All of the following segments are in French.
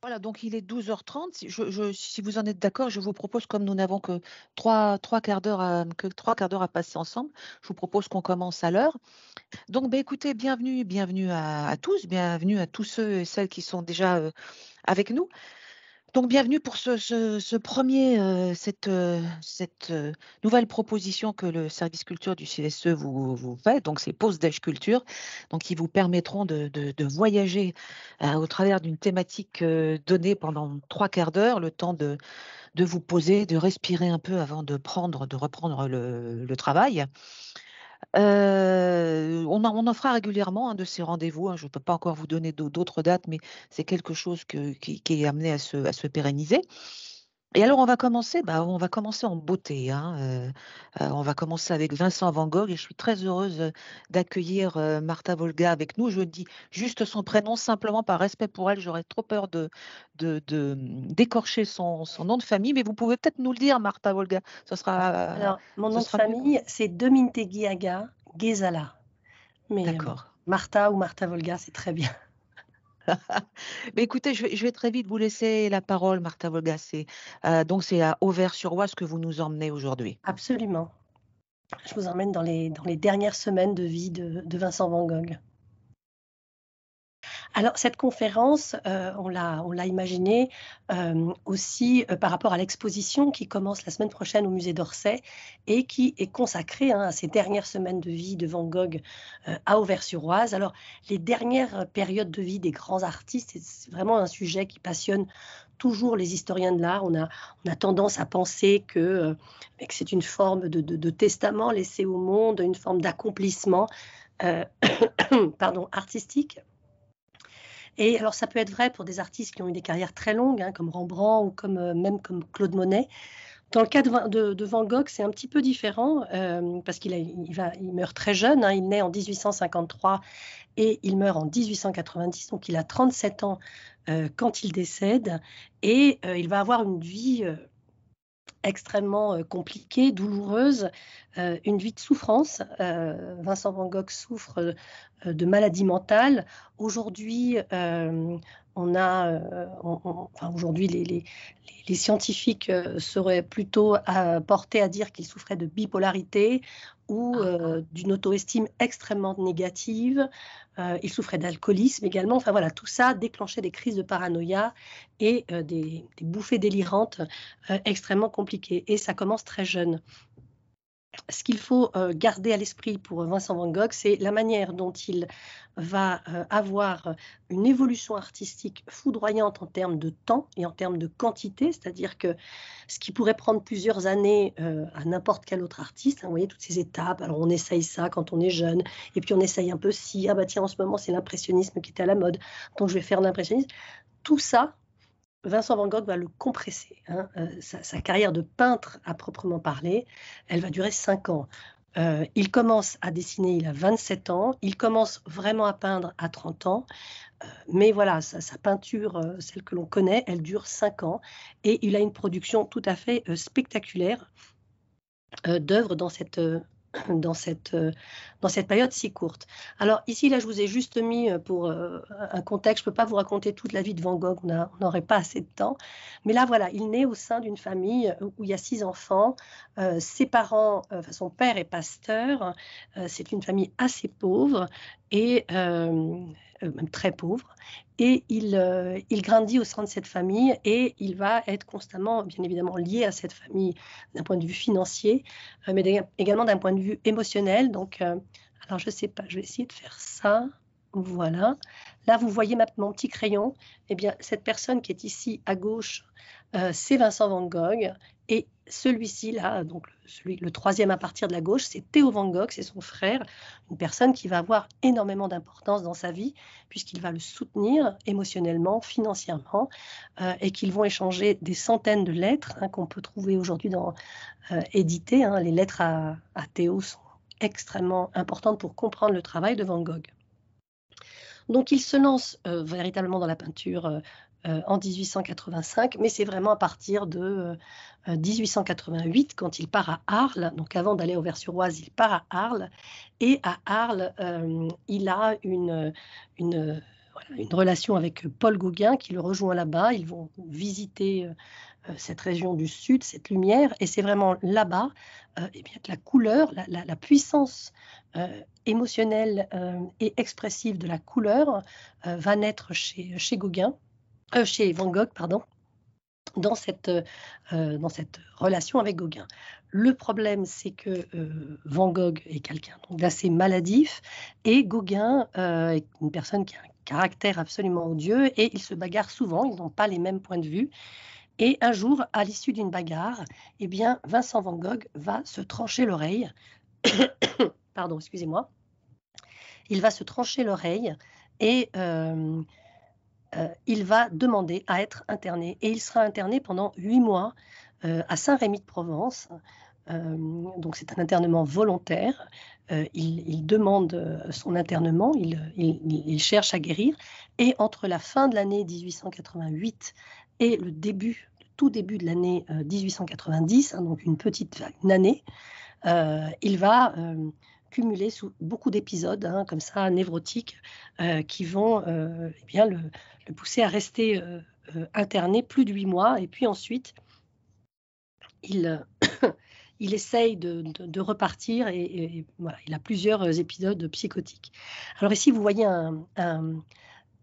Voilà, donc il est 12h30. Si vous en êtes d'accord, je vous propose, comme nous n'avons que trois quarts d'heure que 3 quarts d'heure à passer ensemble, je vous propose qu'on commence à l'heure. Donc, ben, écoutez, bienvenue à tous, bienvenue à tous ceux et celles qui sont déjà avec nous. Donc, bienvenue pour ce premier, cette nouvelle proposition que le service culture du CSE vous fait. Donc, c'est Pause Déj Culture, donc qui vous permettront de voyager au travers d'une thématique donnée pendant 3 quarts d'heure, le temps de vous poser, de respirer un peu avant de reprendre le travail. On en fera régulièrement, de ces rendez-vous, hein. Je ne peux pas encore vous donner d'autres dates, mais c'est quelque chose qui est amené à se pérenniser. Et alors on va commencer en beauté, hein, on va commencer avec Vincent Van Gogh et je suis très heureuse, d'accueillir, Martha Volga avec nous. Je dis juste son prénom simplement par respect pour elle, j'aurais trop peur d'écorcher son nom de famille, mais vous pouvez peut-être nous le dire, Martha Volga, Alors, mon ce nom de sera mieux. famille, c'est Dominteguiaga Ghezala. Mais D'accord. Martha ou Martha Volga, c'est très bien. Mais écoutez, je vais très vite vous laisser la parole, Martha Volga. C'est à Auvers-sur-Oise que vous nous emmenez aujourd'hui. Absolument. Je vous emmène dans les dernières semaines de vie de Vincent Van Gogh. Alors cette conférence, on l'a imaginée, aussi, par rapport à l'exposition qui commence la semaine prochaine au musée d'Orsay et qui est consacrée, à ces dernières semaines de vie de Van Gogh, à Auvers-sur-Oise. Alors les dernières périodes de vie des grands artistes, c'est vraiment un sujet qui passionne toujours les historiens de l'art. On a tendance à penser que c'est une forme de testament laissé au monde, une forme d'accomplissement, heu, pardon, artistique. Et alors ça peut être vrai pour des artistes qui ont eu des carrières très longues, comme Rembrandt ou même comme Claude Monet. Dans le cas de Van Gogh, c'est un petit peu différent, parce il meurt très jeune, il naît en 1853 et il meurt en 1890, donc il a 37 ans, quand il décède et il va avoir une vie, extrêmement, compliquée, douloureuse, une vie de souffrance. Vincent Van Gogh souffre, de maladie mentale. Aujourd'hui, enfin aujourd'hui les scientifiques, seraient plutôt portés à dire qu'il souffrait de bipolarité ou, d'une auto-estime extrêmement négative. Il souffrait d'alcoolisme également. Enfin voilà, tout ça déclenchait des crises de paranoïa et des bouffées délirantes, extrêmement compliquées et ça commence très jeune. Ce qu'il faut, garder à l'esprit pour Vincent Van Gogh, c'est la manière dont il va, avoir une évolution artistique foudroyante en termes de temps et en termes de quantité. C'est-à-dire que ce qui pourrait prendre plusieurs années, à n'importe quel autre artiste, vous voyez toutes ces étapes. Alors on essaye ça quand on est jeune et puis on essaye un peu ci, ah bah tiens en ce moment c'est l'impressionnisme qui est à la mode, donc je vais faire l'impressionnisme. Tout ça, Vincent Van Gogh va le compresser, sa carrière de peintre à proprement parler, elle va durer 5 ans. Il commence à dessiner, il a 27 ans, il commence vraiment à peindre à 30 ans, mais voilà, sa peinture, celle que l'on connaît, elle dure 5 ans et il a une production tout à fait, spectaculaire, d'œuvres dans cette, heu, dans cette période si courte. Alors ici, là, je vous ai juste mis, pour, un contexte, je ne peux pas vous raconter toute la vie de Van Gogh, on n'aurait pas assez de temps. Mais là, voilà, il naît au sein d'une famille, où il y a 6 enfants. Ses parents, enfin son père est pasteur, c'est une famille assez pauvre et même très pauvre et il grandit au sein de cette famille et il va être constamment, bien évidemment, lié à cette famille d'un point de vue financier, mais également d'un point de vue émotionnel. Donc, alors je ne sais pas, je vais essayer de faire ça. Voilà. Là, vous voyez mon petit crayon. Eh bien, cette personne qui est ici à gauche, c'est Vincent Van Gogh et celui-ci là, donc le troisième à partir de la gauche, c'est Theo Van Gogh, c'est son frère, une personne qui va avoir énormément d'importance dans sa vie puisqu'il va le soutenir émotionnellement, financièrement, et qu'ils vont échanger des centaines de lettres, qu'on peut trouver aujourd'hui éditées. Les lettres à Théo sont extrêmement importantes pour comprendre le travail de Van Gogh. Donc il se lance, véritablement dans la peinture, en 1885, mais c'est vraiment à partir de, 1888 quand il part à Arles. Donc avant d'aller à Auvers-sur-Oise, il part à Arles et à Arles, il a une une relation avec Paul Gauguin qui le rejoint là-bas. Ils vont visiter cette région du sud, cette lumière, et c'est vraiment là-bas eh bien, que la couleur, la puissance émotionnelle et expressive de la couleur va naître chez Gauguin, chez Van Gogh, pardon, dans cette relation avec Gauguin. Le problème, c'est que Van Gogh est quelqu'un d'assez maladif, et Gauguin est une personne qui a un caractère absolument odieux, et ils se bagarrent souvent, ils n'ont pas les mêmes points de vue. Et un jour, à l'issue d'une bagarre, eh bien, Vincent Van Gogh va se trancher l'oreille. Pardon, excusez-moi. Il va se trancher l'oreille et il va demander à être interné. Et il sera interné pendant 8 mois à Saint-Rémy-de-Provence. Donc c'est un internement volontaire. Il demande son internement, il cherche à guérir. Et entre la fin de l'année 1888 et le tout début de l'année 1890, donc une année, il va cumuler beaucoup d'épisodes comme ça, névrotiques, qui vont eh bien, le pousser à rester interné plus de 8 mois. Et puis ensuite, il essaye de repartir, et voilà, il a plusieurs épisodes psychotiques. Alors ici, vous voyez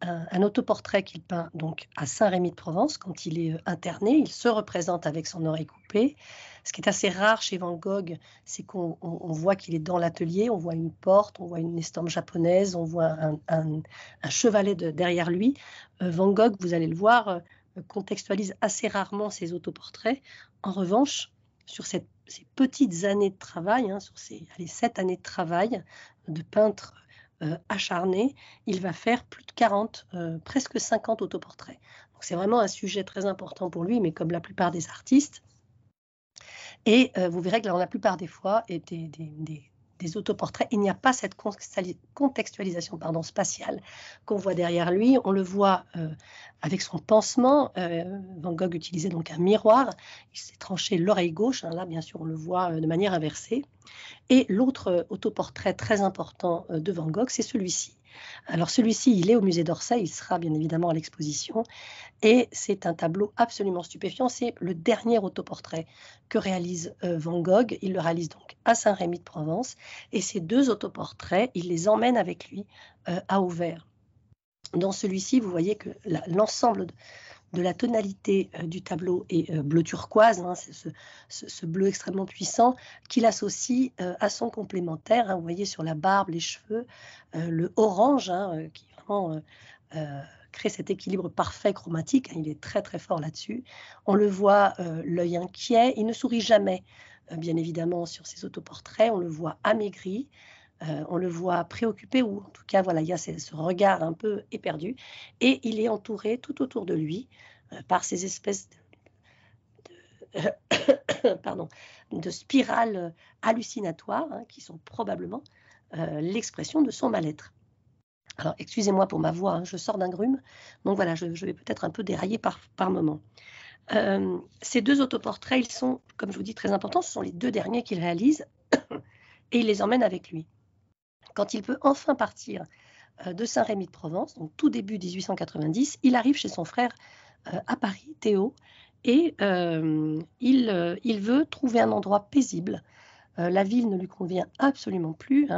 un autoportrait qu'il peint donc à Saint-Rémy-de-Provence quand il est interné. Il se représente avec son oreille coupée. Ce qui est assez rare chez Van Gogh, c'est qu'on voit qu'il est dans l'atelier, on voit une porte, on voit une estampe japonaise, on voit un chevalet derrière lui. Van Gogh, vous allez le voir, contextualise assez rarement ses autoportraits. En revanche, sur ces petites années de travail, sur ces 7 années de travail de peintre acharné, il va faire plus de 40, presque 50 autoportraits. Donc c'est vraiment un sujet très important pour lui, mais comme la plupart des artistes. Et vous verrez que dans la plupart des fois, et des autoportraits, il n'y a pas cette contextualisation spatiale qu'on voit derrière lui. On le voit avec son pansement. Van Gogh utilisait donc un miroir. Il s'est tranché l'oreille gauche. Là, bien sûr, on le voit de manière inversée. Et l'autre autoportrait très important de Van Gogh, c'est celui-ci. Alors celui-ci, il est au musée d'Orsay, il sera bien évidemment à l'exposition, et c'est un tableau absolument stupéfiant. C'est le dernier autoportrait que réalise Van Gogh. Il le réalise donc à Saint-Rémy-de-Provence, et ces 2 autoportraits, il les emmène avec lui à Auvers. Dans celui-ci, vous voyez que l'ensemble de la tonalité du tableau est bleu turquoise, c'est ce bleu extrêmement puissant qu'il associe à son complémentaire. Vous voyez sur la barbe, les cheveux, le orange qui vraiment crée cet équilibre parfait chromatique. Il est très très fort là-dessus. On le voit, l'œil inquiet, il ne sourit jamais, bien évidemment, sur ses autoportraits. On le voit amaigri. On le voit préoccupé, ou en tout cas, voilà, il y a ce regard un peu éperdu, et il est entouré tout autour de lui par ces espèces de spirales hallucinatoires qui sont probablement l'expression de son mal-être. Alors, excusez-moi pour ma voix, je sors d'un grume, donc voilà, je vais peut-être un peu dérailler par moment. Ces 2 autoportraits, ils sont, comme je vous dis, très importants. Ce sont les 2 derniers qu'il réalise, et il les emmène avec lui. Quand il peut enfin partir de Saint-Rémy-de-Provence, donc tout début 1890, il arrive chez son frère à Paris, Théo, et il veut trouver un endroit paisible. La ville ne lui convient absolument plus.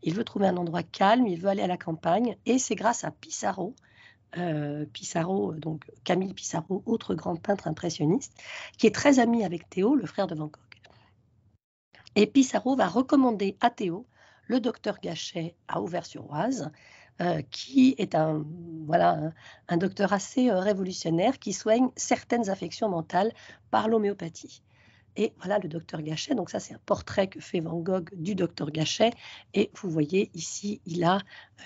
Il veut trouver un endroit calme, il veut aller à la campagne, et c'est grâce à Pissarro, donc Camille Pissarro, autre grand peintre impressionniste, qui est très ami avec Théo, le frère de Van Gogh. Et Pissarro va recommander à Théo le docteur Gachet à Auvers-sur-Oise, qui est un docteur assez révolutionnaire qui soigne certaines affections mentales par l'homéopathie. Et voilà le docteur Gachet. Donc ça, c'est un portrait que fait Van Gogh du docteur Gachet. Et vous voyez ici, il a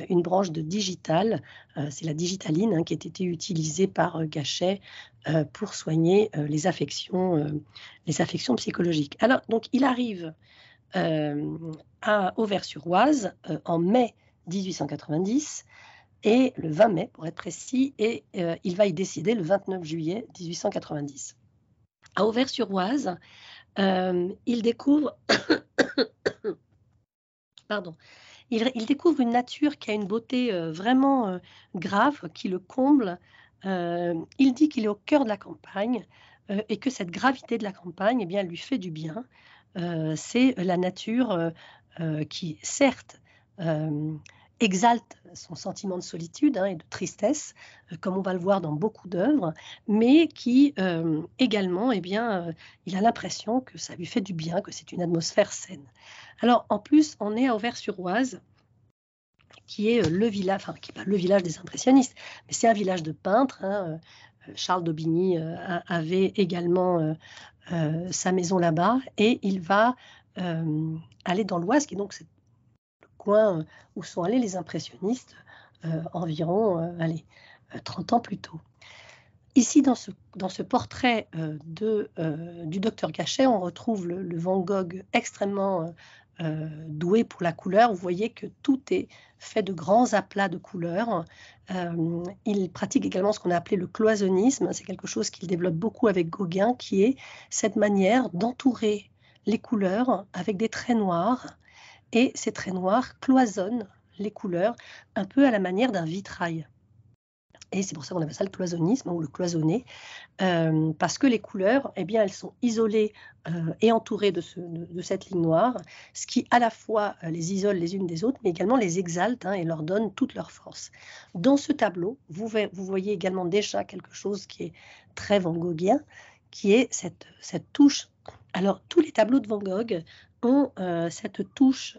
une branche de digital. C'est la digitaline qui a été utilisée par Gachet pour soigner les affections psychologiques. Alors, donc, il arrive à Auvers-sur-Oise en mai 1890, et le 20 mai pour être précis, et il va y décider le 29 juillet 1890. À il découvre il découvre une nature qui a une beauté vraiment grave, qui le comble. Il dit qu'il est au cœur de la campagne et que cette gravité de la campagne, eh bien, lui fait du bien. C'est la nature qui, certes, exalte son sentiment de solitude et de tristesse, comme on va le voir dans beaucoup d'œuvres, mais qui également, eh bien, il a l'impression que ça lui fait du bien, que c'est une atmosphère saine. Alors, en plus, on est à Auvers-sur-Oise, qui est le village, enfin, qui n'est pas le village des impressionnistes, mais c'est un village de peintres. Charles d'Aubigny avait également sa maison là-bas, et il va aller dans l'Oise, qui est donc le coin où sont allés les impressionnistes environ 30 ans plus tôt. Ici, dans ce portrait du docteur Gachet, on retrouve le Van Gogh extrêmement doué pour la couleur. Vous voyez que tout est fait de grands aplats de couleurs. Il pratique également ce qu'on a appelé le cloisonnisme. C'est quelque chose qu'il développe beaucoup avec Gauguin, qui est cette manière d'entourer les couleurs avec des traits noirs. Et ces traits noirs cloisonnent les couleurs un peu à la manière d'un vitrail. Et c'est pour ça qu'on appelle ça le cloisonnisme ou le cloisonné, parce que les couleurs, eh bien, elles sont isolées et entourées de cette ligne noire, ce qui à la fois les isole les unes des autres, mais également les exalte et leur donne toute leur force. Dans ce tableau, vous voyez également déjà quelque chose qui est très Van Goghien, qui est cette touche. Alors, tous les tableaux de Van Gogh ont cette touche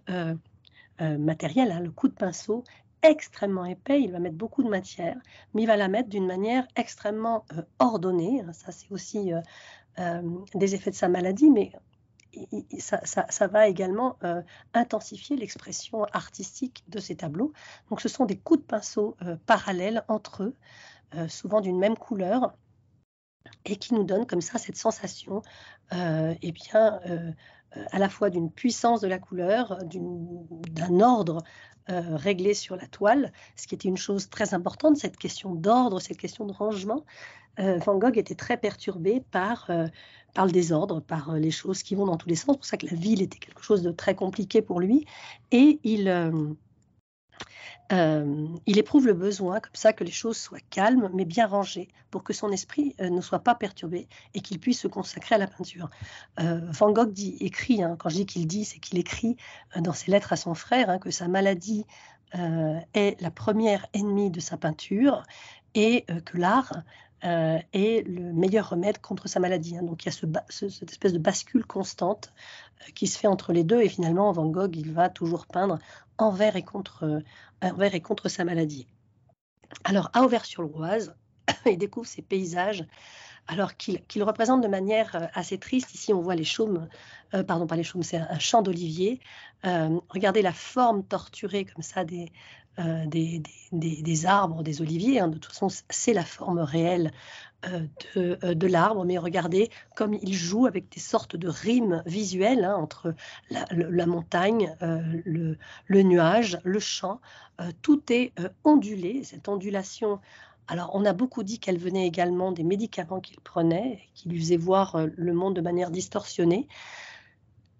matérielle, le coup de pinceau extrêmement épais. Il va mettre beaucoup de matière, mais il va la mettre d'une manière extrêmement ordonnée. Ça, c'est aussi des effets de sa maladie, mais ça va également intensifier l'expression artistique de ces tableaux. Donc, ce sont des coups de pinceau parallèles entre eux, souvent d'une même couleur, et qui nous donnent comme ça cette sensation eh bien, à la fois d'une puissance de la couleur, d'un ordre réglé sur la toile, ce qui était une chose très importante, cette question d'ordre, cette question de rangement. Van Gogh était très perturbé par le désordre, par les choses qui vont dans tous les sens. C'est pour ça que la ville était quelque chose de très compliqué pour lui. Et il éprouve le besoin, comme ça, que les choses soient calmes, mais bien rangées, pour que son esprit ne soit pas perturbé et qu'il puisse se consacrer à la peinture. Van Gogh écrit, quand je dis qu'il dit, c'est qu'il écrit dans ses lettres à son frère, que sa maladie est la première ennemie de sa peinture, et que l'art est le meilleur remède contre sa maladie. Donc il y a cette espèce de bascule constante qui se fait entre les deux, et finalement Van Gogh, il va toujours peindre envers et contre sa maladie. Alors, à Auvers-sur-l'Oise, il découvre ces paysages, alors qu'il représente de manière assez triste. Ici, on voit les chaumes, pardon, pas les chaumes, c'est un champ d'olivier. Regardez la forme torturée comme ça des arbres, des oliviers. De toute façon, c'est la forme réelle de l'arbre, mais regardez comme il joue avec des sortes de rimes visuelles entre la montagne, le nuage, le champ. Tout est ondulé, cette ondulation. Alors, on a beaucoup dit qu'elle venait également des médicaments qu'il prenait, qui lui faisaient voir le monde de manière distorsionnée,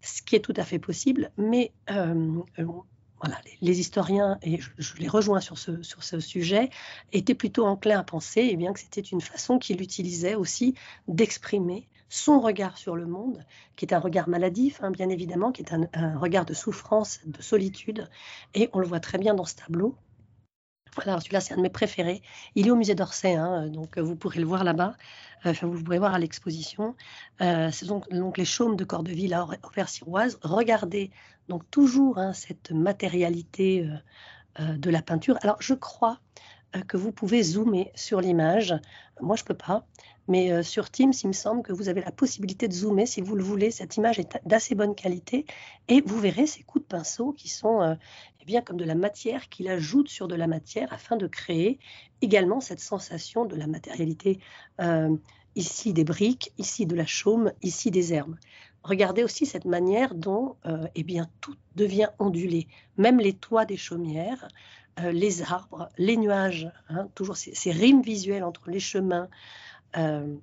ce qui est tout à fait possible, mais voilà, les historiens, et je les rejoins sur ce sujet, étaient plutôt enclins à penser bien que c'était une façon qu'il utilisait aussi d'exprimer son regard sur le monde, qui est un regard maladif, bien évidemment, qui est un regard de souffrance, de solitude, et on le voit très bien dans ce tableau. Voilà, celui-là, c'est un de mes préférés. Il est au musée d'Orsay, donc vous pourrez le voir là-bas. Vous pourrez voir à l'exposition. C'est donc les chaumes de Cordeville à Auvers-sur-Oise. Regardez donc toujours cette matérialité de la peinture. Alors, je crois que vous pouvez zoomer sur l'image. Moi, je ne peux pas. Mais sur Teams, il me semble que vous avez la possibilité de zoomer si vous le voulez. Cette image est d'assez bonne qualité. Et vous verrez ces coups de pinceau qui sont bien comme de la matière qu'il ajoute sur de la matière afin de créer également cette sensation de la matérialité. Ici des briques, ici de la chaume, ici des herbes. Regardez aussi cette manière dont tout devient ondulé. Même les toits des chaumières, les arbres, les nuages, toujours ces rimes visuelles entre les chemins pardon,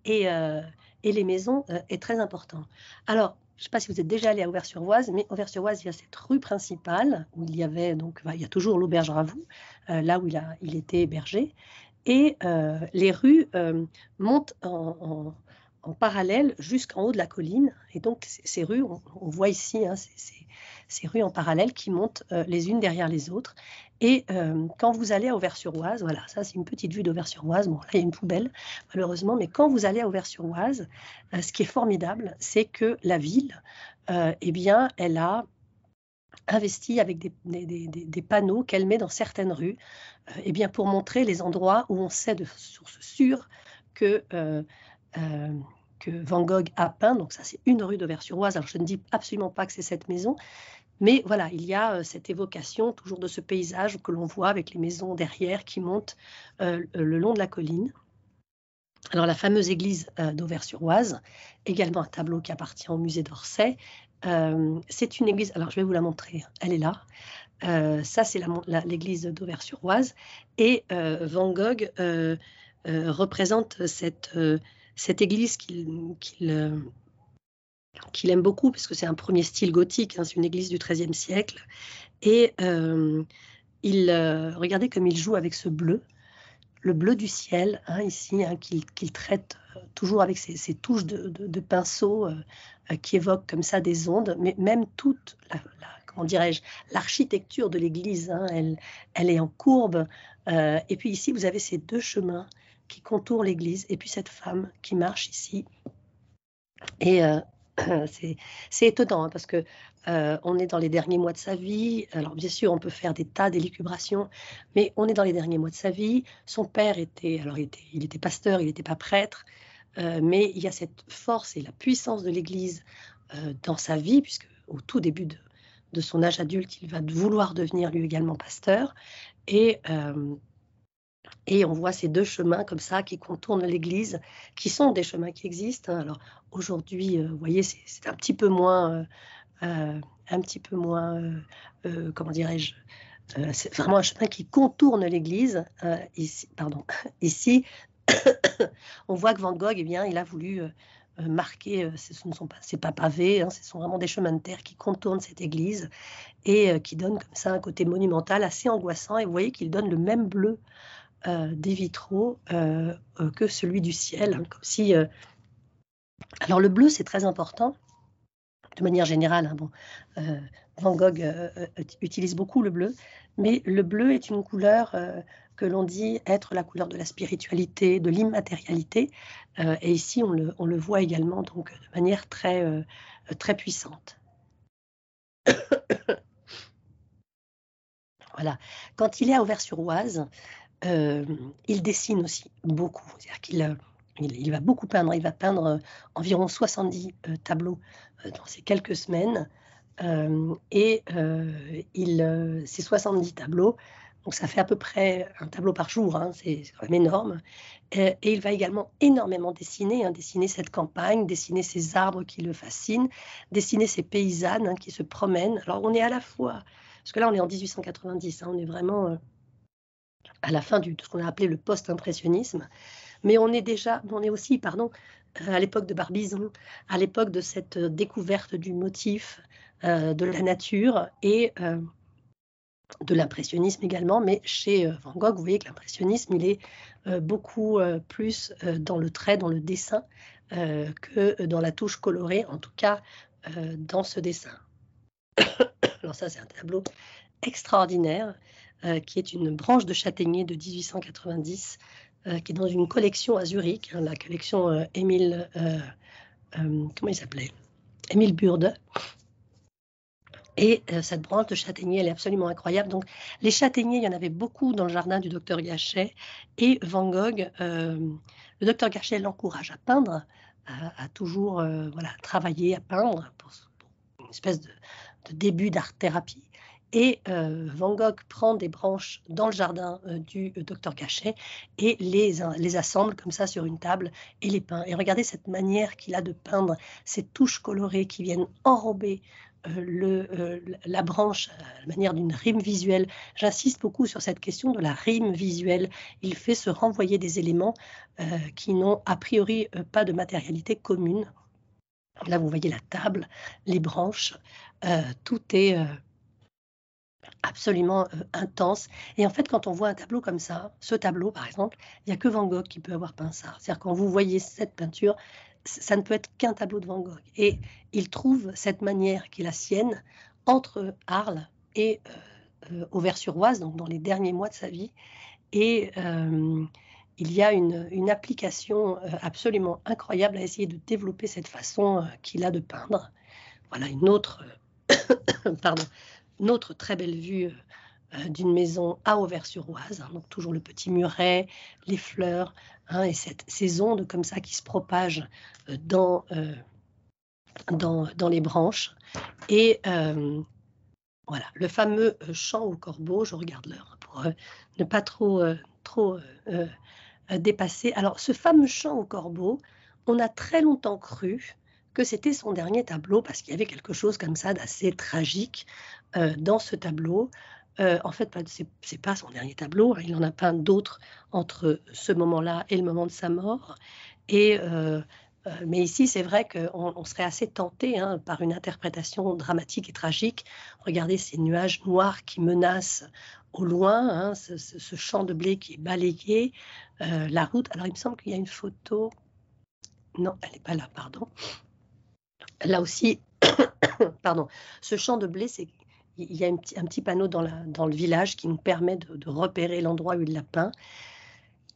et les maisons est très important. Alors, je ne sais pas si vous êtes déjà allé à Auvers-sur-Oise, mais Auvers-sur-Oise, il y a cette rue principale où il y avait, donc, il y a toujours l'auberge Ravoux, là où il était hébergé. Et les rues montent en parallèle jusqu'en haut de la colline. Et donc, ces rues, on voit ici, hein, ces rues en parallèle qui montent les unes derrière les autres. Et quand vous allez à Auvers-sur-Oise, voilà, ça c'est une petite vue d'Auvers-sur-Oise. Bon, là il y a une poubelle, malheureusement, mais quand vous allez à Auvers-sur-Oise, ce qui est formidable, c'est que la ville, eh bien, elle a investi avec des panneaux qu'elle met dans certaines rues, eh bien, pour montrer les endroits où on sait de source sûre que Van Gogh a peint. Donc ça, c'est une rue d'Auvers-sur-Oise. Alors je ne dis absolument pas que c'est cette maison, mais voilà, il y a cette évocation toujours de ce paysage que l'on voit avec les maisons derrière qui montent le long de la colline. Alors la fameuse église d'Auvers-sur-Oise, également un tableau qui appartient au musée d'Orsay. C'est une église, alors je vais vous la montrer, elle est là. Ça, c'est l'église d'Auvers-sur-Oise. Et Van Gogh représente cette église qu'il aime beaucoup, parce que c'est un premier style gothique, hein, c'est une église du XIIIe siècle. Et regardez comme il joue avec ce bleu, le bleu du ciel, hein, ici, hein, qu'il traite toujours avec ses touches de pinceau qui évoquent comme ça des ondes, mais même toute comment dirais-je, l'architecture de l'église, hein, elle est en courbe. Et puis ici, vous avez ces deux chemins qui contournent l'église, et puis cette femme qui marche ici. Et c'est étonnant, hein, parce que on est dans les derniers mois de sa vie. Alors bien sûr, on peut faire des tas d'élucubrations, mais on est dans les derniers mois de sa vie. Son père il était pasteur, il n'était pas prêtre, mais il y a cette force et la puissance de l'Église dans sa vie, puisque au tout début de son âge adulte, il va vouloir devenir lui également pasteur. Et on voit ces deux chemins comme ça qui contournent l'église, qui sont des chemins qui existent, hein. Alors aujourd'hui, vous voyez, c'est un petit peu moins, comment dirais-je, c'est vraiment un chemin qui contourne l'église. Ici, pardon, ici, on voit que Van Gogh, eh bien, il a voulu marquer, c'est pas pavé, hein, ce sont vraiment des chemins de terre qui contournent cette église et qui donnent comme ça un côté monumental assez angoissant. Et vous voyez qu'il donne le même bleu des vitraux que celui du ciel, hein, comme si... Alors le bleu, c'est très important, de manière générale, hein, bon, Van Gogh utilise beaucoup le bleu, mais le bleu est une couleur que l'on dit être la couleur de la spiritualité, de l'immatérialité, et ici on le voit également donc, de manière très, très puissante. Voilà. Quand il est à Auvers-sur-Oise, il dessine aussi beaucoup, c'est-à-dire qu'il va beaucoup peindre, il va peindre environ 70 tableaux dans ces quelques semaines, et ces 70 tableaux, donc ça fait à peu près un tableau par jour, hein, c'est quand même énorme, et il va également énormément dessiner, hein, dessiner cette campagne, dessiner ces arbres qui le fascinent, dessiner ces paysannes, hein, qui se promènent. Alors on est à la fois, parce que là on est en 1890, hein, on est vraiment... à la fin de ce qu'on a appelé le post-impressionnisme, mais on est aussi, à l'époque de Barbizon, à l'époque de cette découverte du motif, de la nature et de l'impressionnisme également, mais chez Van Gogh, vous voyez que l'impressionnisme, il est beaucoup plus dans le trait, dans le dessin, que dans la touche colorée, en tout cas dans ce dessin. Alors ça, c'est un tableau extraordinaire, qui est une branche de châtaignier de 1890, qui est dans une collection à Zurich, hein, la collection Émile, comment il s'appelait, Émile Burde. Et cette branche de châtaignier, elle est absolument incroyable. Donc les châtaigniers, il y en avait beaucoup dans le jardin du docteur Gachet, et Van Gogh, le docteur Gachet l'encourage à peindre, à toujours travailler, à peindre pour une espèce de début d'art-thérapie. Et Van Gogh prend des branches dans le jardin du docteur Gachet et les assemble comme ça sur une table et les peint. Et regardez cette manière qu'il a de peindre, ces touches colorées qui viennent enrober la branche à la manière d'une rime visuelle. J'insiste beaucoup sur cette question de la rime visuelle. Il fait se renvoyer des éléments qui n'ont a priori pas de matérialité commune. Là, vous voyez la table, les branches, tout est absolument intense. Et en fait, quand on voit un tableau comme ça, ce tableau par exemple, il n'y a que Van Gogh qui peut avoir peint ça. C'est-à-dire quand vous voyez cette peinture, ça ne peut être qu'un tableau de Van Gogh. Et il trouve cette manière qui est la sienne entre Arles et Auvers-sur-Oise, donc dans les derniers mois de sa vie. Et il y a une application absolument incroyable à essayer de développer cette façon qu'il a de peindre. Voilà une autre, pardon, une autre très belle vue d'une maison à Auvers-sur-Oise, hein, donc toujours le petit muret, les fleurs, hein, et ces ondes comme ça qui se propagent dans les branches. Et voilà, le fameux chant au corbeau, je regarde l'heure pour ne pas trop dépasser. Alors, ce fameux chant au corbeau, on a très longtemps cru que c'était son dernier tableau parce qu'il y avait quelque chose comme ça d'assez tragique dans ce tableau. En fait, c'est pas son dernier tableau, hein, il en a peint d'autres entre ce moment-là et le moment de sa mort. Et mais ici, c'est vrai qu'on serait assez tenté hein, par une interprétation dramatique et tragique. Regardez ces nuages noirs qui menacent au loin, hein, ce champ de blé qui est balayé, la route. Alors, il me semble qu'il y a une photo. Non, elle n'est pas là, pardon. Là aussi, pardon, ce champ de blé, il y a un petit panneau dans le village qui nous permet de repérer l'endroit où il l'a peint.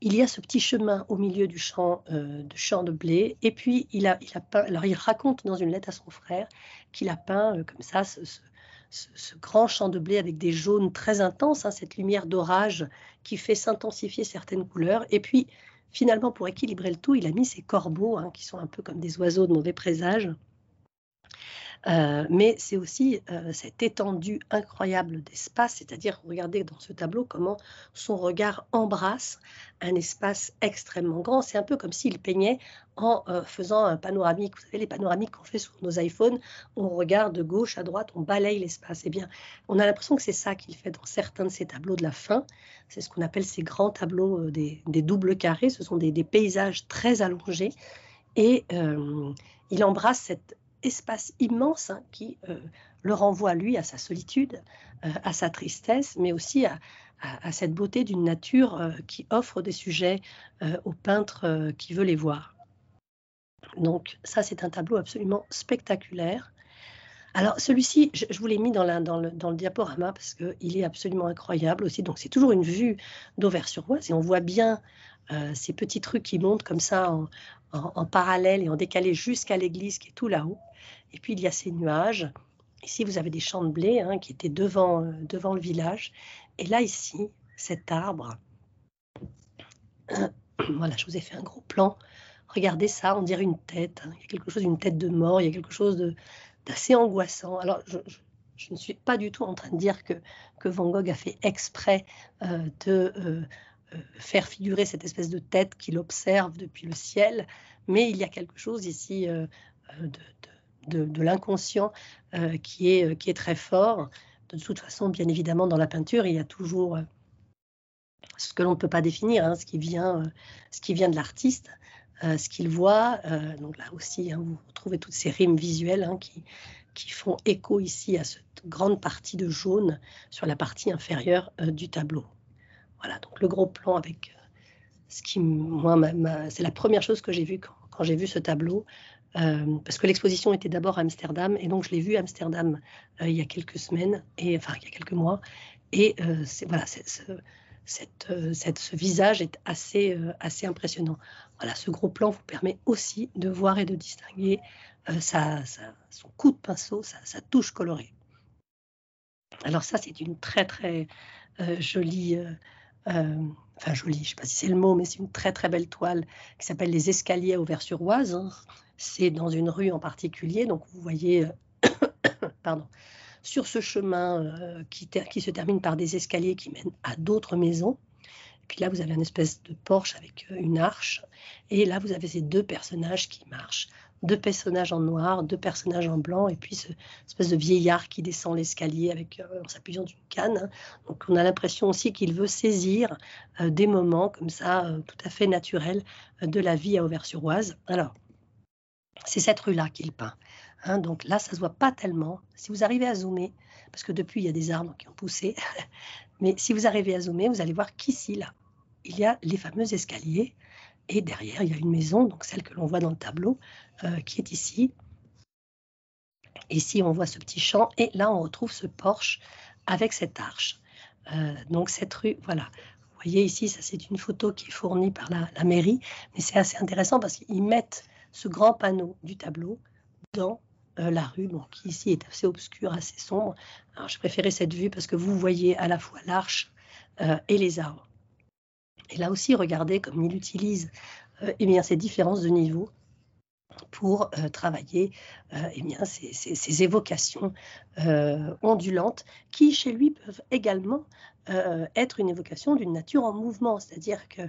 Il y a ce petit chemin au milieu du champ de blé, et puis il a peint, alors il raconte dans une lettre à son frère qu'il a peint comme ça ce grand champ de blé avec des jaunes très intenses, hein, cette lumière d'orage qui fait s'intensifier certaines couleurs, et puis finalement pour équilibrer le tout, il a mis ces corbeaux hein, qui sont un peu comme des oiseaux de mauvais présage. Mais c'est aussi cette étendue incroyable d'espace, c'est-à-dire regardez dans ce tableau comment son regard embrasse un espace extrêmement grand. C'est un peu comme s'il peignait en faisant un panoramique. Vous savez, les panoramiques qu'on fait sur nos iPhones, on regarde de gauche à droite, on balaye l'espace. Eh bien, on a l'impression que c'est ça qu'il fait dans certains de ces tableaux de la fin. C'est ce qu'on appelle ces grands tableaux des doubles carrés. Ce sont des paysages très allongés. Et il embrasse cet espace immense hein, qui le renvoie, lui, à sa solitude, à sa tristesse, mais aussi à cette beauté d'une nature qui offre des sujets au peintre qui veut les voir. Donc ça, c'est un tableau absolument spectaculaire. Alors celui-ci, je vous l'ai mis dans le diaporama parce qu'il est absolument incroyable aussi. Donc c'est toujours une vue d'Auvers-sur-Oise et on voit bien ces petites rues qui montent comme ça en parallèle et en décalé jusqu'à l'église qui est tout là-haut. Et puis il y a ces nuages. Ici, vous avez des champs de blé hein, qui étaient devant le village. Et là, ici, cet arbre, voilà, je vous ai fait un gros plan. Regardez ça, on dirait une tête. Hein. Il y a quelque chose, une tête de mort, il y a quelque chose d'assez angoissant. Alors, je ne suis pas du tout en train de dire que Van Gogh a fait exprès de faire figurer cette espèce de tête qu'il observe depuis le ciel, mais il y a quelque chose ici de l'inconscient qui est très fort. De toute façon, bien évidemment, dans la peinture, il y a toujours ce que l'on ne peut pas définir, hein, ce qui vient de l'artiste, ce qu'il voit. Donc là aussi, hein, vous retrouvez toutes ces rimes visuelles hein, qui font écho ici à cette grande partie de jaune sur la partie inférieure du tableau. Voilà, donc le gros plan avec ce qui, moi, c'est la première chose que j'ai vue quand j'ai vu ce tableau, parce que l'exposition était d'abord à Amsterdam, et donc je l'ai vu à Amsterdam il y a quelques semaines, enfin il y a quelques mois, et voilà, ce visage est assez impressionnant. Voilà, ce gros plan vous permet aussi de voir et de distinguer son coup de pinceau, sa touche colorée. Alors ça, c'est une très très jolie, enfin jolie, je ne sais pas si c'est le mot, mais c'est une très très belle toile qui s'appelle Les Escaliers à Auvers-sur-Oise. Hein. C'est dans une rue en particulier, donc vous voyez, pardon, sur ce chemin qui se termine par des escaliers qui mènent à d'autres maisons. Puis là, vous avez une espèce de porche avec une arche. Et là, vous avez ces deux personnages qui marchent. Deux personnages en noir, deux personnages en blanc. Et puis, cette espèce de vieillard qui descend l'escalier en s'appuyant d'une canne. Hein. Donc, on a l'impression aussi qu'il veut saisir des moments comme ça, tout à fait naturels de la vie à Auvers-sur-Oise. Alors, c'est cette rue-là qu'il peint. Hein, donc là, ça ne se voit pas tellement. Si vous arrivez à zoomer, parce que depuis, il y a des arbres qui ont poussé, mais si vous arrivez à zoomer, vous allez voir qu'ici, là, il y a les fameux escaliers, et derrière, il y a une maison, donc celle que l'on voit dans le tableau, qui est ici. Ici, on voit ce petit champ, et là, on retrouve ce porche avec cette arche. Donc cette rue, voilà. Vous voyez ici, ça c'est une photo qui est fournie par la mairie, mais c'est assez intéressant parce qu'ils mettent ce grand panneau du tableau dans la rue, bon, qui ici est assez obscure, assez sombre. Alors je préférais cette vue parce que vous voyez à la fois l'arche et les arbres. Et là aussi, regardez comme il utilise eh bien, ces différences de niveau pour travailler eh bien, ces évocations ondulantes qui, chez lui, peuvent également être une évocation d'une nature en mouvement. C'est-à-dire que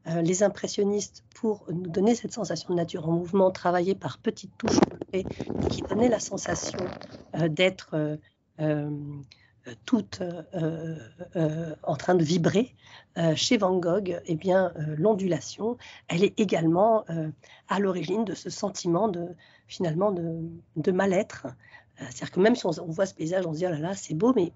les impressionnistes, pour nous donner cette sensation de nature en mouvement, travaillaient par petites touches qui donnaient la sensation d'être toutes en train de vibrer. Chez Van Gogh, eh bien, l'ondulation, elle est également à l'origine de ce sentiment finalement de mal-être. C'est-à-dire que même si on voit ce paysage, on se dit, oh là là, c'est beau, mais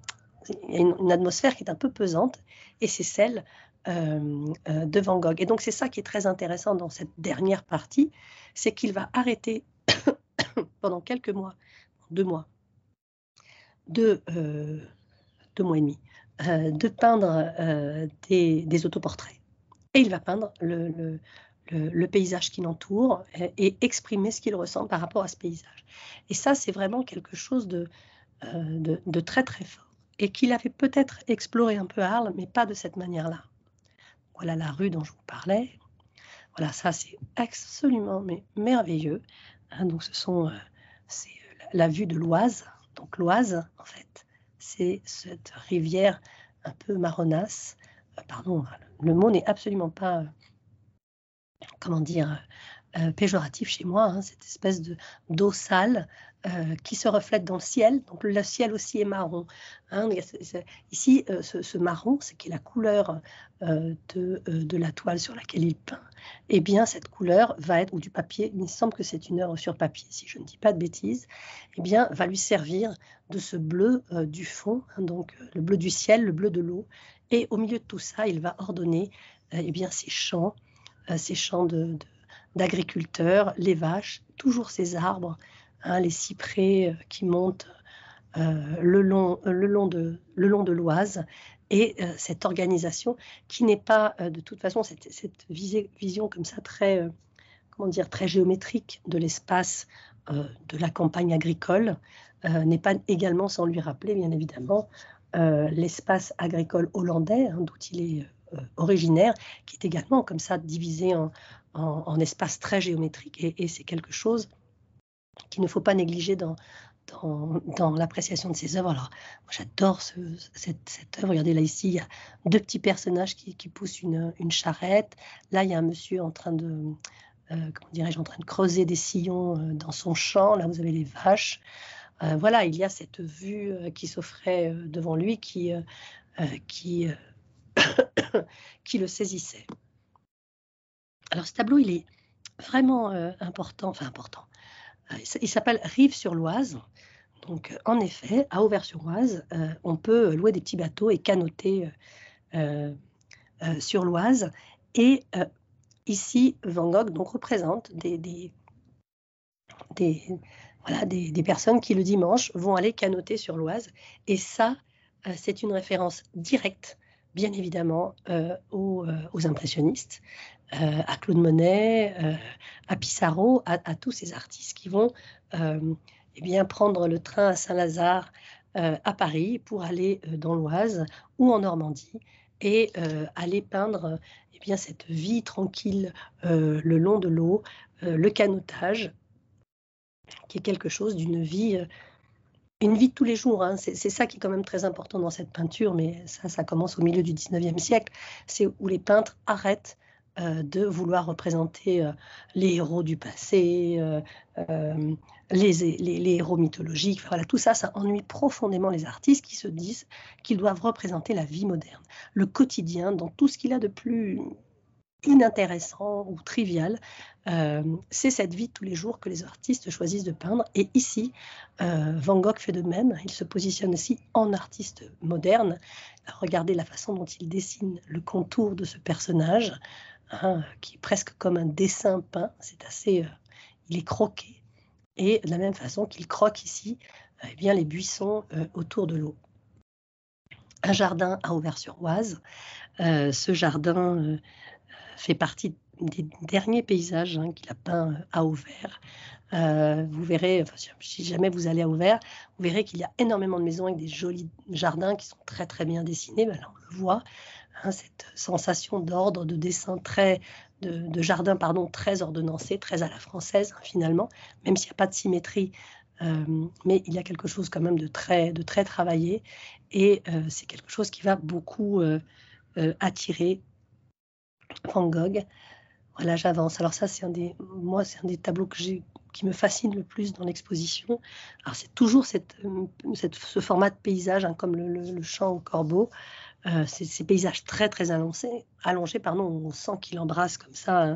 il y a une atmosphère qui est un peu pesante, et c'est celle de Van Gogh. Et donc, c'est ça qui est très intéressant dans cette dernière partie, c'est qu'il va arrêter pendant quelques mois, 2 mois, 2 mois et demi, de peindre des autoportraits. Et il va peindre le paysage qui l'entoure et exprimer ce qu'il ressent par rapport à ce paysage. Et ça, c'est vraiment quelque chose de très très fort. Et qu'il avait peut-être exploré un peu à Arles, mais pas de cette manière-là. Voilà la rue dont je vous parlais. Voilà, ça c'est absolument merveilleux. Hein, donc c'est la vue de l'Oise. Donc l'Oise, en fait, c'est cette rivière un peu marronasse. Pardon, le mot n'est absolument pas, comment dire, péjoratif chez moi, hein, cette espèce d'eau sale qui se reflète dans le ciel. Donc le ciel aussi est marron. Hein. Ici, ce marron, c'est qui est la couleur de la toile sur laquelle il peint. Eh bien, cette couleur va être, ou du papier, il me semble que c'est une œuvre sur papier, si je ne dis pas de bêtises, eh bien, va lui servir de ce bleu du fond, hein, donc le bleu du ciel, le bleu de l'eau. Et au milieu de tout ça, il va ordonner eh bien, ces champs d'agriculteurs, les vaches, toujours ces arbres, hein, les cyprès qui montent le long de l'Oise, et cette organisation qui n'est pas de toute façon cette vision comme ça très, comment dire, très géométrique de l'espace de la campagne agricole, n'est pas également sans lui rappeler bien évidemment l'espace agricole hollandais, hein, d'où il est originaire, qui est également comme ça divisé en espaces très géométriques, et c'est quelque chose qu'il ne faut pas négliger dans l'appréciation de ces œuvres. Alors, moi, j'adore cette œuvre. Regardez, là, ici, il y a 2 petits personnages qui poussent une charrette. Là, il y a un monsieur en train de, comment dirais-je, en train de creuser des sillons dans son champ. Là, vous avez les vaches. Voilà, il y a cette vue qui s'offrait devant lui qui le saisissait. Alors, ce tableau, il est vraiment important, enfin important. Il s'appelle Rive-sur-l'Oise. Donc, en effet, à Auvers-sur-Oise, on peut louer des petits bateaux et canoter sur l'Oise. Et ici, Van Gogh donc, représente des personnes qui, le dimanche, vont aller canoter sur l'Oise. Et ça, c'est une référence directe, bien évidemment, aux impressionnistes, à Claude Monet, à Pissarro, à tous ces artistes qui vont eh bien, prendre le train à Saint-Lazare, à Paris, pour aller dans l'Oise ou en Normandie, et aller peindre eh bien, cette vie tranquille le long de l'eau, le canotage, qui est quelque chose d'une vie, une vie de tous les jours. Hein. C'est ça qui est quand même très important dans cette peinture, mais ça commence au milieu du 19e siècle. C'est où les peintres arrêtent de vouloir représenter les héros du passé, les héros mythologiques. Voilà, tout ça, ça ennuie profondément les artistes qui se disent qu'ils doivent représenter la vie moderne, le quotidien, dans tout ce qu'il a de plus inintéressant ou trivial. C'est cette vie de tous les jours que les artistes choisissent de peindre. Et ici, Van Gogh fait de même. Il se positionne aussi en artiste moderne. Regardez la façon dont il dessine le contour de ce personnage, hein, qui est presque comme un dessin peint. C'est assez... il est croqué. Et de la même façon qu'il croque ici, eh bien, les buissons autour de l'eau. Un jardin à Auvers-sur-Oise. Ce jardin fait partie des derniers paysages qu'il a peints à Auvers. Vous verrez, si jamais vous allez à Auvers, vous verrez qu'il y a énormément de maisons avec des jolis jardins qui sont très très bien dessinés. Ben là, on le voit, hein, cette sensation d'ordre, de dessin de jardin très ordonnancé, très à la française finalement, même s'il n'y a pas de symétrie. Mais il y a quelque chose quand même de très travaillé, et c'est quelque chose qui va beaucoup attirer Van Gogh. Voilà, j'avance. Alors ça, c'est un des tableaux qui me fascine le plus dans l'exposition. Alors c'est toujours ce format de paysage, hein, comme le champ au corbeau. Ces paysages très très allongés, on sent qu'il embrasse comme ça.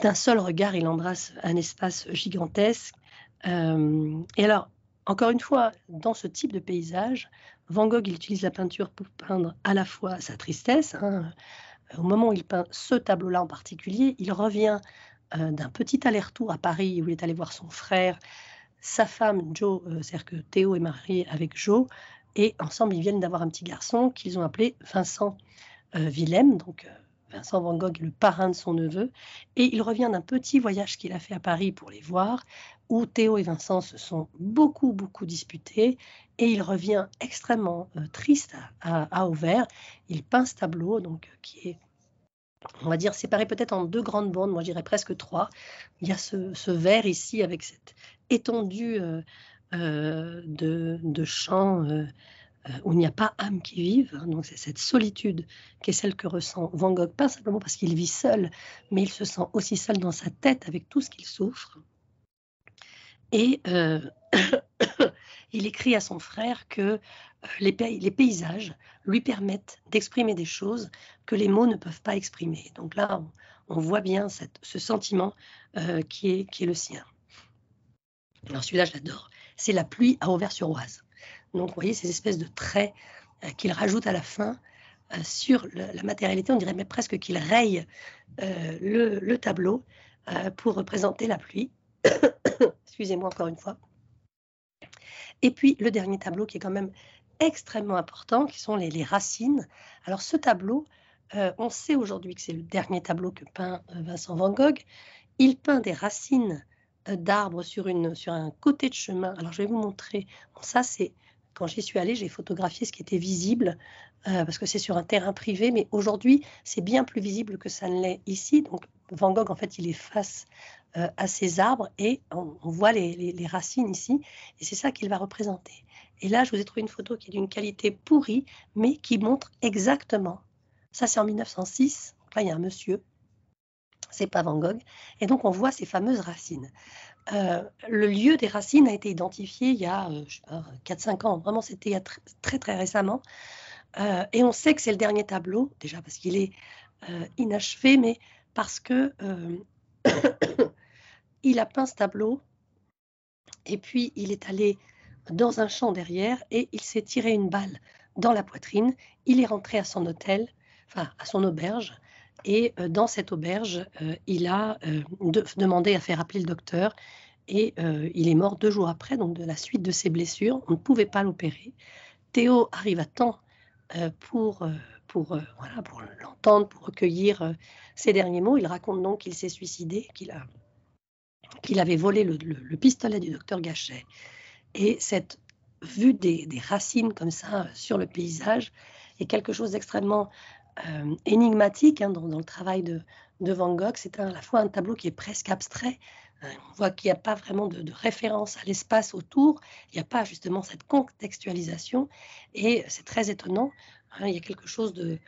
D'un seul regard, il embrasse un espace gigantesque. Et alors, encore une fois, dans ce type de paysage, Van Gogh, il utilise la peinture pour peindre à la fois sa tristesse, hein. Au moment où il peint ce tableau-là en particulier, il revient d'un petit aller-retour à Paris où il est allé voir son frère, sa femme Jo, c'est-à-dire que Théo est marié avec Jo, et ensemble ils viennent d'avoir un petit garçon qu'ils ont appelé Vincent Willem, donc Vincent Van Gogh est le parrain de son neveu, et il revient d'un petit voyage qu'il a fait à Paris pour les voir, où Théo et Vincent se sont beaucoup disputés, et il revient extrêmement triste à Auvers. Il peint ce tableau, donc qui est, on va dire, séparé peut-être en 2 grandes bandes, moi je dirais presque 3. Il y a ce vert ici avec cette étendue de champs où il n'y a pas âme qui vive, hein. Donc c'est cette solitude qui est celle que ressent Van Gogh, pas simplement parce qu'il vit seul, mais il se sent aussi seul dans sa tête avec tout ce qu'il souffre. Et il écrit à son frère que les paysages lui permettent d'exprimer des choses que les mots ne peuvent pas exprimer. Donc là, on voit bien ce sentiment qui est le sien. Alors celui-là, je l'adore. C'est la pluie à Auvers-sur-Oise. Donc vous voyez ces espèces de traits qu'il rajoute à la fin sur la matérialité. On dirait même presque qu'il raye le tableau pour représenter la pluie. Excusez-moi encore une fois. Et puis le dernier tableau qui est quand même extrêmement important, qui sont les racines. Alors ce tableau, on sait aujourd'hui que c'est le dernier tableau que peint Vincent Van Gogh. Il peint des racines d'arbres sur un côté de chemin. Alors je vais vous montrer. Bon, ça, c'est quand j'y suis allée, j'ai photographié ce qui était visible parce que c'est sur un terrain privé. Mais aujourd'hui, c'est bien plus visible que ça ne l'est ici. Donc Van Gogh, en fait, il est face à ces arbres et on voit les racines ici. Et c'est ça qu'il va représenter. Et là, je vous ai trouvé une photo qui est d'une qualité pourrie, mais qui montre exactement. Ça, c'est en 1906. Donc là, il y a un monsieur. C'est pas Van Gogh. Et donc, on voit ces fameuses racines. Le lieu des racines a été identifié il y a 4-5 ans. Vraiment, c'était il y a très, très récemment. Et on sait que c'est le dernier tableau, déjà parce qu'il est inachevé, mais parce que il a peint ce tableau et puis il est allé dans un champ derrière et il s'est tiré une balle dans la poitrine. Il est rentré à son hôtel, enfin à son auberge, et dans cette auberge, il a demandé à faire appeler le docteur et il est mort 2 jours après, donc de la suite de ses blessures. On ne pouvait pas l'opérer. Théo arrive à temps pour l'entendre, pour recueillir ses derniers mots. Il raconte donc qu'il s'est suicidé, qu'il avait volé le pistolet du docteur Gachet. Et cette vue des racines comme ça sur le paysage est quelque chose d'extrêmement énigmatique dans le travail de Van Gogh. C'est à la fois un tableau qui est presque abstrait. On voit qu'il n'y a pas vraiment de référence à l'espace autour. Il n'y a pas justement cette contextualisation. Et c'est très étonnant. Il y a quelque chose de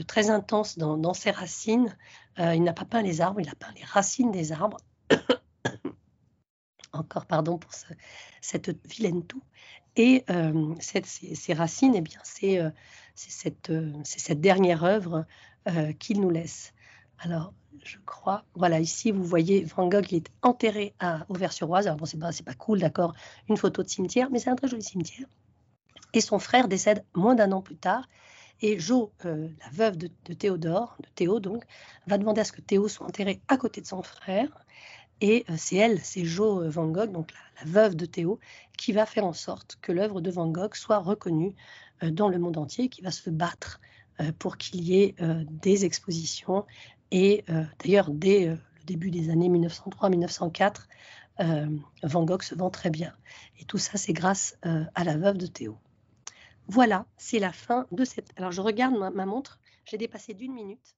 très intense dans ces racines. Il n'a pas peint les arbres, il a peint les racines des arbres. Encore pardon pour cette vilaine toux. Et ces racines, eh bien, c'est cette dernière œuvre qu'il nous laisse. Alors, je crois, voilà, ici, vous voyez Van Gogh, il est enterré à Auvers-sur-Oise. Alors bon, c'est pas cool, d'accord, une photo de cimetière, mais c'est un très joli cimetière. Et son frère décède moins d'1 an plus tard. Et Jo, la veuve de Théodore, de Théo donc, va demander à ce que Théo soit enterré à côté de son frère. Et c'est Jo Van Gogh, donc la veuve de Théo, qui va faire en sorte que l'œuvre de Van Gogh soit reconnue dans le monde entier, qui va se battre pour qu'il y ait des expositions. Et d'ailleurs, dès le début des années 1903-1904, Van Gogh se vend très bien. Et tout ça, c'est grâce à la veuve de Théo. Voilà, c'est la fin de cette... Alors, je regarde ma montre, j'ai dépassé d'1 minute.